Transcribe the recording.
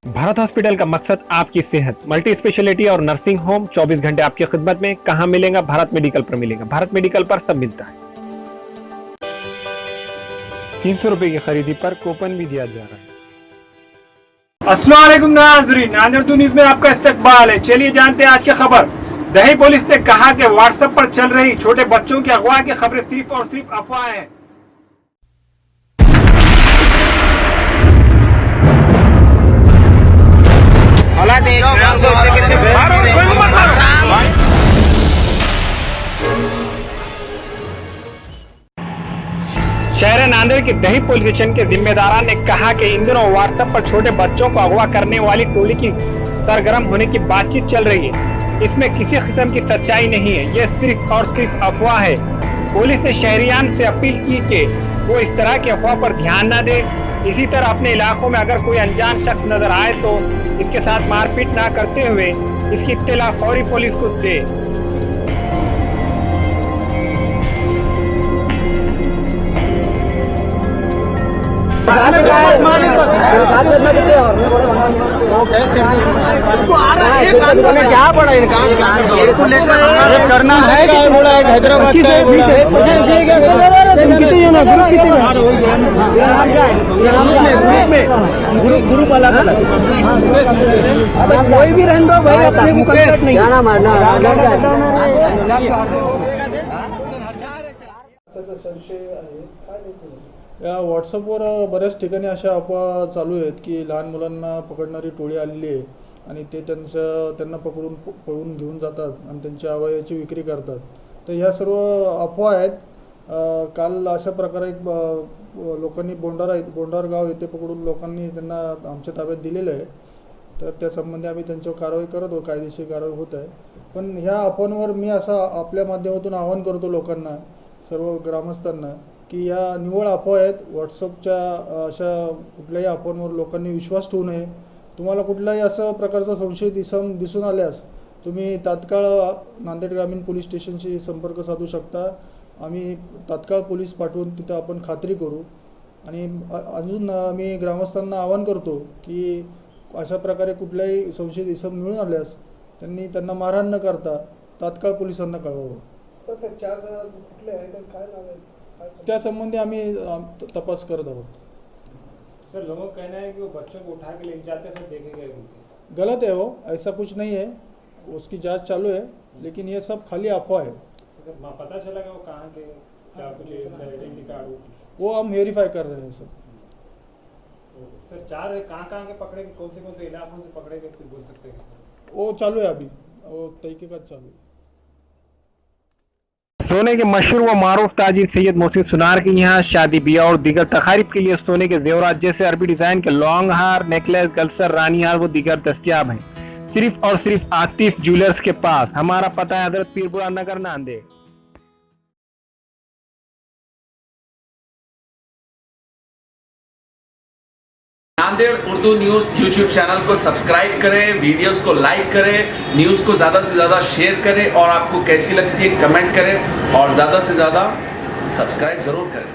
Bharat hospital का मकसद आपकी सेहत, मल्टी स्पेशलिटी और नर्सिंग होम 24 घंटे आपकी खिदमत में। कहां मिलेगा? भारत मेडिकल पर मिलेगा। भारत मेडिकल पर सब मिलता है। 300 रुपए की खरीदी पर कूपन भी दिया जा रहा है। अस्सलाम वालेकुम नाज़रीन, नाज़र न्यूज़ में आपका इस्तकबाल है। चलिए जानते हैं आज की खबर। दही पुलिस ने कहा कि व्हाट्सएप पर चल रही छोटे बच्चों की अगवा की खबरें सिर्फ और सिर्फ अफवाह है। शहर नांदेड़ के दही पुलिस स्टेशन के जिम्मेदारान ने कहा कि इन दिनों व्हाट्सएप पर छोटे बच्चों को अगवा करने वाली टोली की सरगर्म होने की बातचीत चल रही है। इसमें किसी किस्म की सच्चाई नहीं है, ये सिर्फ और सिर्फ अफवाह है। पुलिस ने शहरियान से अपील की कि वो इस तरह की अफवाह पर ध्यान न दे। इसी तरह अपने इलाकों में अगर कोई अनजान शख्स नजर आए तो इसके साथ मारपीट न करते हुए इसकी इत्तला फौरी पुलिस को दे। क्या पड़ा करना है हैदराबाद ग्रुप अलग अलग कोई भी रहने दो भाई, अपने को कंप्लीट नहीं जाना मारना। या व्हॉट्सअपवर बऱ्याच ठिकाणी अशा अफवा चालू आहेत की लहान मुलांना पकडणारी टोळी आलेली आहे आणि ते त्यांना पळून घेऊन जातात आणि त्यांच्या अवयवाची विक्री करतात। तर ह्या सर्व अफवा आहेत। काल अशा प्रकारे एक लोकांनी बोंडार गाव येथे पकडून लोकांनी त्यांना आमच्या ताब्यात दिलेलं आहे। तर त्या संबंधी आम्ही त्यांच्यावर कारवाई करत आहोत, कायदेशीर कारवाई होत आहे। पण ह्या अफवांवर मी असं आपल्या माध्यमातून आवाहन करतो लोकांना, सर्व ग्रामस्थांना, की या निव्वळ अफवा आहेत। व्हॉट्सअपच्या अशा कुठल्याही अफवांवर लोकांनी विश्वास ठेवू नये। तुम्हाला कुठलाही असा प्रकारचा संशय दिसून आल्यास तुम्ही तात्काळ नांदेड ग्रामीण पोलीस स्टेशनशी संपर्क साधू शकता। आम्ही तात्काळ पोलीस पाठवून तिथं आपण खात्री करू। आणि अजून मी ग्रामस्थांना आवाहन करतो की अशा प्रकारे कुठल्याही संशयित इसम मिळून आल्यास त्यांना मारहाण न करता तात्काळ पोलिसांना कळवावं। त्या संबंधी आम्ही तपास करत आहोत। सर, लोगों का कहना है कि वो बच्चों को उठा के लेके जाते हैं, देखे गए। गलत है, वो ऐसा कुछ नहीं है। उसकी जांच चालू है, लेकिन ये सब खाली अफवाह है। पता चला कि वो कहाँ के, क्या कुछ आइडेंटिटी कार्ड, वो हम वेरीफाई कर रहे हैं सब। सर, चार कहाँ के पकड़े, कौन से इलाकों से पकड़े गए, कुछ बोल सकते हैं? वो चालू है, अभी वो तहकीकात चालू है। सोने के मशहूर व मारूफ ताजिर सैयद मोहसिन सुनार के यहाँ शादी ब्याह और दीगर तकारीब के लिए सोने के जेवरात जैसे अरबी डिजाइन के लॉन्ग हार, नेकलेस, गलसर, रानी हार व दीगर दस्तियाब हैं, सिर्फ और सिर्फ आतिफ ज्वेलर्स के पास। हमारा पता है Hazrat Peerpura Nagar, Nanded. Nanded Urdu news YouTube channel को सब्सक्राइब करें, वीडियोस को लाइक करें, न्यूज़ को ज़्यादा से ज़्यादा शेयर करें और आपको कैसी लगती है कमेंट करें और ज़्यादा से ज़्यादा सब्सक्राइब ज़रूर करें।